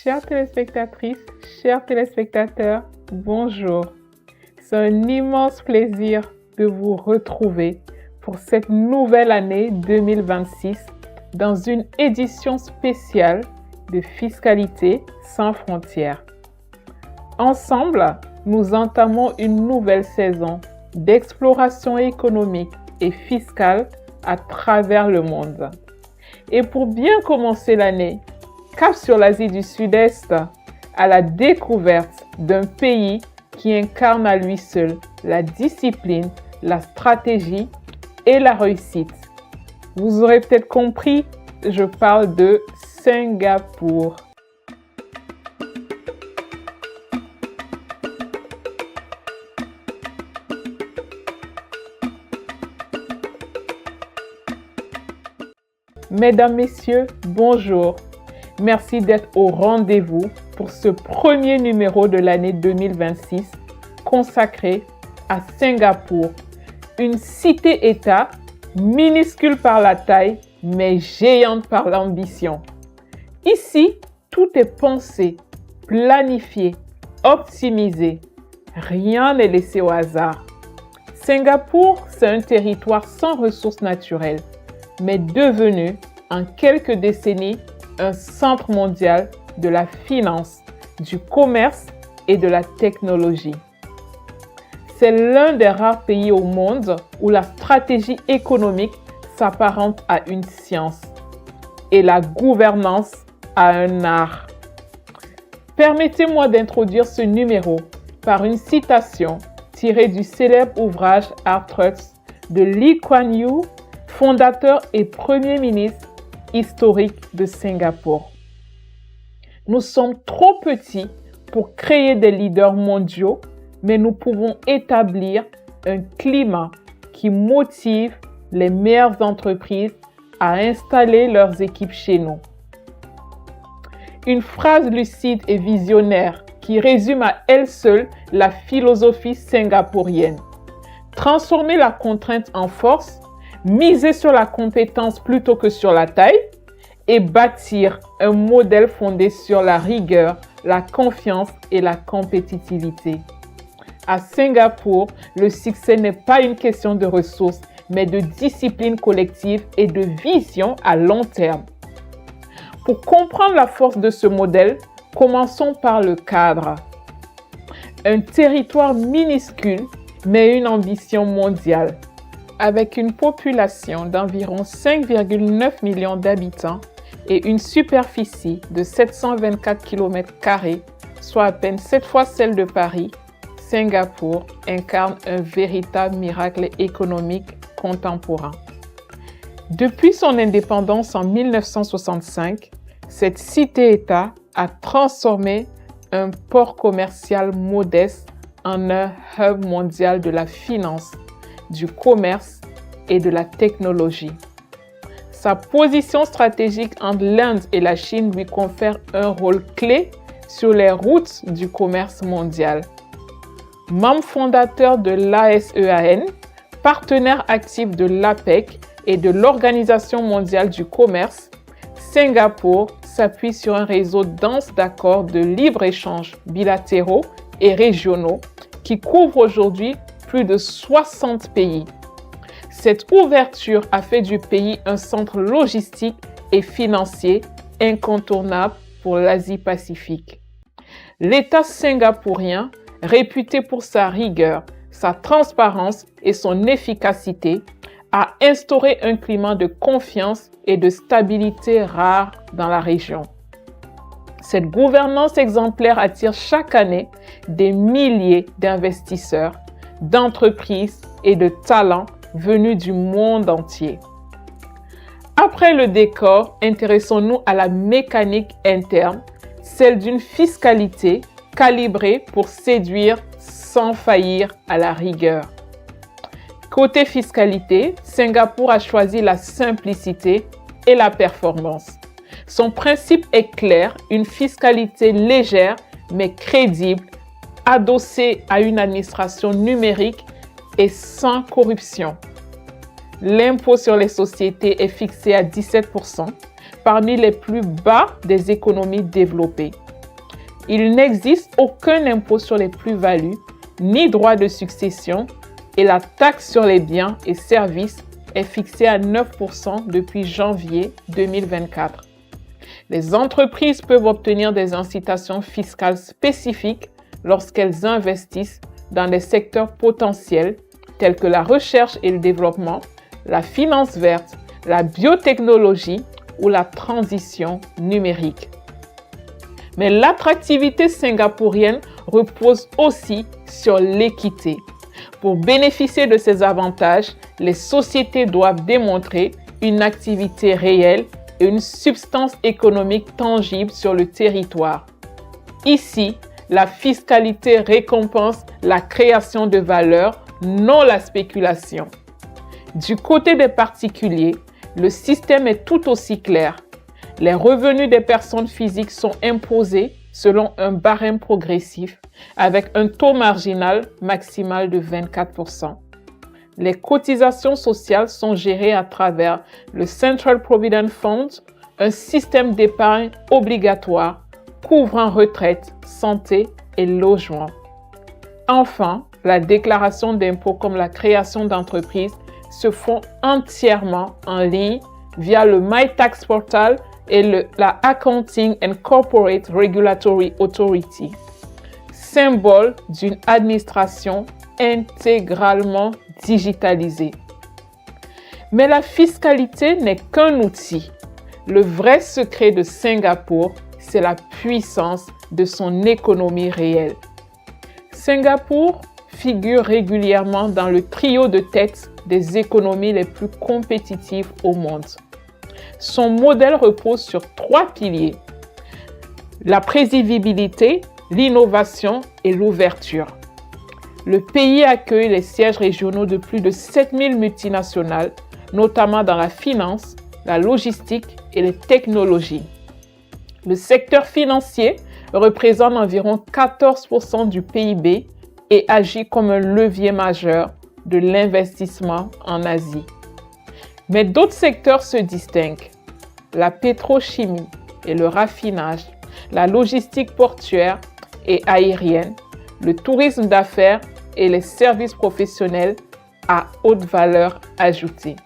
Chères téléspectatrices, chers téléspectateurs, bonjour. C'est un immense plaisir de vous retrouver pour cette nouvelle année 2026 dans une édition spéciale de Fiscalité sans frontières. Ensemble, nous entamons une nouvelle saison d'exploration économique et fiscale à travers le monde. Et pour bien commencer l'année, cap sur l'Asie du Sud-Est à la découverte d'un pays qui incarne à lui seul la discipline, la stratégie et la réussite. Vous aurez peut-être compris, je parle de Singapour. Mesdames, Messieurs, bonjour. Merci d'être au rendez-vous pour ce premier numéro de l'année 2026 consacré à Singapour, une cité-État minuscule par la taille mais géante par l'ambition. Ici, tout est pensé, planifié, optimisé. Rien n'est laissé au hasard. Singapour, c'est un territoire sans ressources naturelles, mais devenu en quelques décennies un centre mondial de la finance, du commerce et de la technologie. C'est l'un des rares pays au monde où la stratégie économique s'apparente à une science et la gouvernance à un art. Permettez-moi d'introduire ce numéro par une citation tirée du célèbre ouvrage Hard Truths de Lee Kuan Yew, fondateur et premier ministre historique de Singapour. Nous sommes trop petits pour créer des leaders mondiaux, mais nous pouvons établir un climat qui motive les meilleures entreprises à installer leurs équipes chez nous. Une phrase lucide et visionnaire qui résume à elle seule la philosophie singapourienne. Transformer la contrainte en force, miser sur la compétence plutôt que sur la taille et bâtir un modèle fondé sur la rigueur, la confiance et la compétitivité. À Singapour, le succès n'est pas une question de ressources, mais de discipline collective et de vision à long terme. Pour comprendre la force de ce modèle, commençons par le cadre. Un territoire minuscule, mais une ambition mondiale. Avec une population d'environ 5,9 millions d'habitants et une superficie de 724 km², soit à peine 7 fois celle de Paris, Singapour incarne un véritable miracle économique contemporain. Depuis son indépendance en 1965, cette cité-État a transformé un port commercial modeste en un hub mondial de la finance, du commerce et de la technologie. Sa position stratégique entre l'Inde et la Chine lui confère un rôle clé sur les routes du commerce mondial. Membre fondateur de l'ASEAN, partenaire actif de l'APEC et de l'Organisation mondiale du commerce, Singapour s'appuie sur un réseau dense d'accords de libre-échange bilatéraux et régionaux qui couvrent aujourd'hui plus de 60 pays. Cette ouverture a fait du pays un centre logistique et financier incontournable pour l'Asie-Pacifique. L'État singapourien, réputé pour sa rigueur, sa transparence et son efficacité, a instauré un climat de confiance et de stabilité rare dans la région. Cette gouvernance exemplaire attire chaque année des milliers d'investisseurs, d'entreprises et de talents venus du monde entier. Après le décor, intéressons-nous à la mécanique interne, celle d'une fiscalité calibrée pour séduire sans faillir à la rigueur. Côté fiscalité, Singapour a choisi la simplicité et la performance. Son principe est clair, une fiscalité légère mais crédible, adossée à une administration numérique et sans corruption. L'impôt sur les sociétés est fixé à 17%, parmi les plus bas des économies développées. Il n'existe aucun impôt sur les plus-values, ni droit de succession, et la taxe sur les biens et services est fixée à 9% depuis janvier 2024. Les entreprises peuvent obtenir des incitations fiscales spécifiques lorsqu'elles investissent dans des secteurs potentiels tels que la recherche et le développement, la finance verte, la biotechnologie ou la transition numérique. Mais l'attractivité singapourienne repose aussi sur l'équité. Pour bénéficier de ces avantages, les sociétés doivent démontrer une activité réelle et une substance économique tangible sur le territoire. Ici, la fiscalité récompense la création de valeur, non la spéculation. Du côté des particuliers, le système est tout aussi clair. Les revenus des personnes physiques sont imposés selon un barème progressif avec un taux marginal maximal de 24%. Les cotisations sociales sont gérées à travers le Central Provident Fund, un système d'épargne obligatoire couvrant retraite, santé et logement. Enfin, la déclaration d'impôts comme la création d'entreprises se font entièrement en ligne via le MyTax Portal et la Accounting and Corporate Regulatory Authority, symbole d'une administration intégralement digitalisée. Mais la fiscalité n'est qu'un outil. Le vrai secret de Singapour, c'est la puissance de son économie réelle. Singapour figure régulièrement dans le trio de tête des économies les plus compétitives au monde. Son modèle repose sur 3 piliers: la prévisibilité, l'innovation et l'ouverture. Le pays accueille les sièges régionaux de plus de 7000 multinationales, notamment dans la finance, la logistique et les technologies. Le secteur financier représente environ 14% du PIB et agit comme un levier majeur de l'investissement en Asie. Mais d'autres secteurs se distinguent: la pétrochimie et le raffinage, la logistique portuaire et aérienne, le tourisme d'affaires et les services professionnels à haute valeur ajoutée.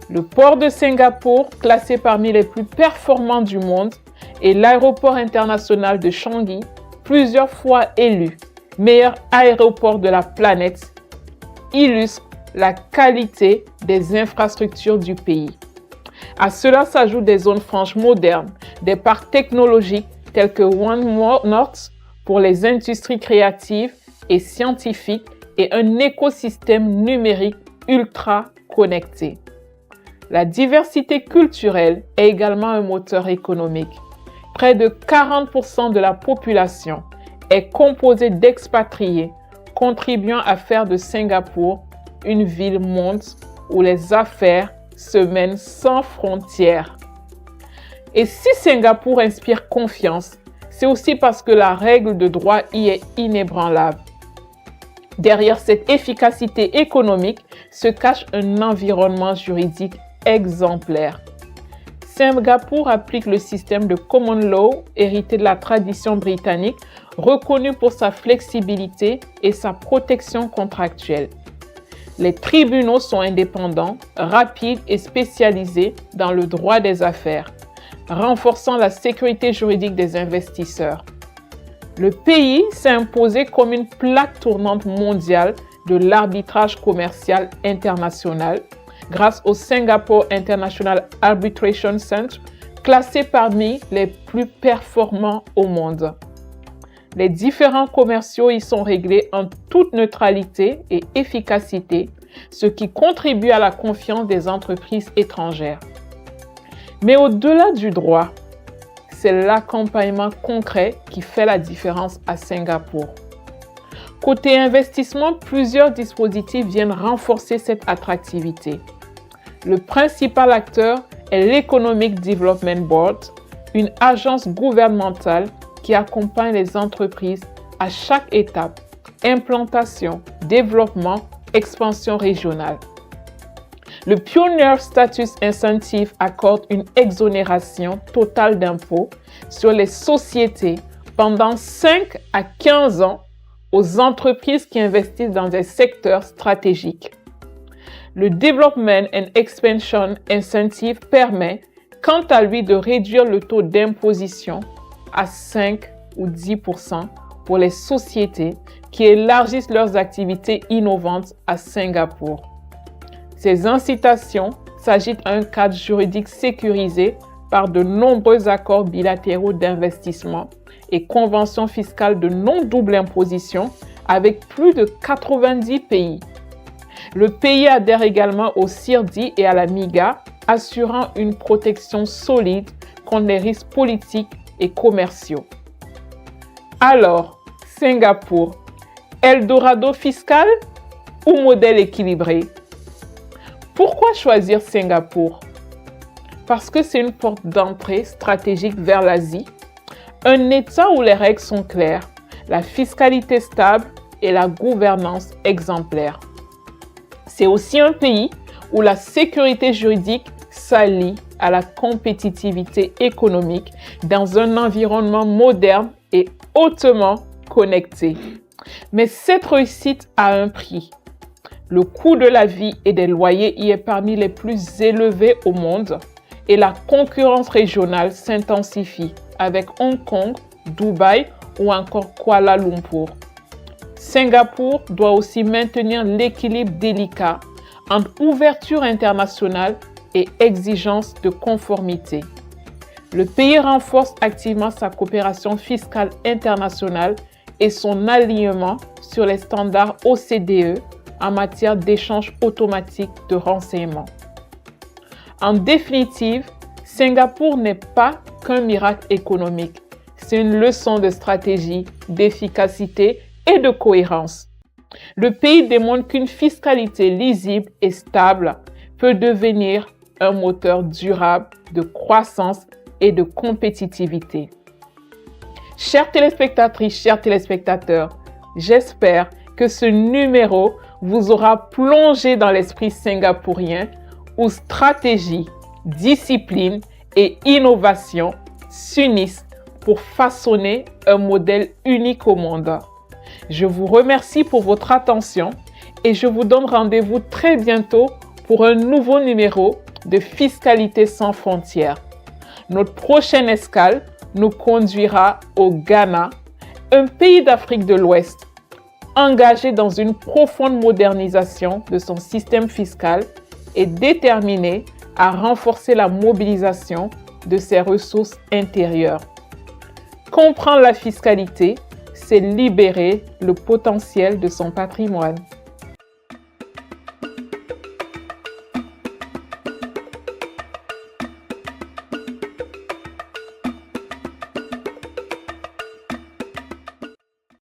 Le port de Singapour, classé parmi les plus performants du monde, et l'aéroport international de Changi, plusieurs fois élu meilleur aéroport de la planète, illustrent la qualité des infrastructures du pays. À cela s'ajoutent des zones franches modernes, des parcs technologiques tels que One North pour les industries créatives et scientifiques et un écosystème numérique ultra connecté. La diversité culturelle est également un moteur économique. Près de 40% de la population est composée d'expatriés, contribuant à faire de Singapour une ville-monde où les affaires se mènent sans frontières. Et si Singapour inspire confiance, c'est aussi parce que la règle de droit y est inébranlable. Derrière cette efficacité économique se cache un environnement juridique exemplaire. Singapour applique le système de common law hérité de la tradition britannique, reconnu pour sa flexibilité et sa protection contractuelle. Les tribunaux sont indépendants, rapides et spécialisés dans le droit des affaires, renforçant la sécurité juridique des investisseurs. Le pays s'est imposé comme une plaque tournante mondiale de l'arbitrage commercial international grâce au Singapore International Arbitration Center, classé parmi les plus performants au monde. Les différends commerciaux y sont réglés en toute neutralité et efficacité, ce qui contribue à la confiance des entreprises étrangères. Mais au-delà du droit, c'est l'accompagnement concret qui fait la différence à Singapour. Côté investissement, plusieurs dispositifs viennent renforcer cette attractivité. Le principal acteur est l'Economic Development Board, une agence gouvernementale qui accompagne les entreprises à chaque étape: implantation, développement, expansion régionale. Le Pioneer Status Incentive accorde une exonération totale d'impôts sur les sociétés pendant 5 à 15 ans aux entreprises qui investissent dans des secteurs stratégiques. Le Development and Expansion Incentive permet, quant à lui, de réduire le taux d'imposition à 5 ou 10% pour les sociétés qui élargissent leurs activités innovantes à Singapour. Ces incitations s'agitent à un cadre juridique sécurisé par de nombreux accords bilatéraux d'investissement et conventions fiscales de non-double imposition avec plus de 90 pays. Le pays adhère également au CIRDI et à la MIGA, assurant une protection solide contre les risques politiques et commerciaux. Alors, Singapour, Eldorado fiscal ou modèle équilibré? Pourquoi choisir Singapour? Parce que c'est une porte d'entrée stratégique vers l'Asie, un État où les règles sont claires, la fiscalité stable et la gouvernance exemplaire. C'est aussi un pays où la sécurité juridique s'allie à la compétitivité économique dans un environnement moderne et hautement connecté. Mais cette réussite a un prix. Le coût de la vie et des loyers y est parmi les plus élevés au monde et la concurrence régionale s'intensifie avec Hong Kong, Dubaï ou encore Kuala Lumpur. Singapour doit aussi maintenir l'équilibre délicat entre ouverture internationale et exigence de conformité. Le pays renforce activement sa coopération fiscale internationale et son alignement sur les standards OCDE en matière d'échange automatique de renseignements. En définitive, Singapour n'est pas qu'un miracle économique, c'est une leçon de stratégie, d'efficacité et de cohérence. Le pays démontre qu'une fiscalité lisible et stable peut devenir un moteur durable de croissance et de compétitivité. Chères téléspectatrices, chers téléspectateurs, j'espère que ce numéro vous aura plongé dans l'esprit singapourien où stratégie, discipline et innovation s'unissent pour façonner un modèle unique au monde. Je vous remercie pour votre attention et je vous donne rendez-vous très bientôt pour un nouveau numéro de Fiscalité sans frontières. Notre prochaine escale nous conduira au Ghana, un pays d'Afrique de l'Ouest, engagé dans une profonde modernisation de son système fiscal et déterminé à renforcer la mobilisation de ses ressources intérieures. Comprendre la fiscalité, c'est libérer le potentiel de son patrimoine.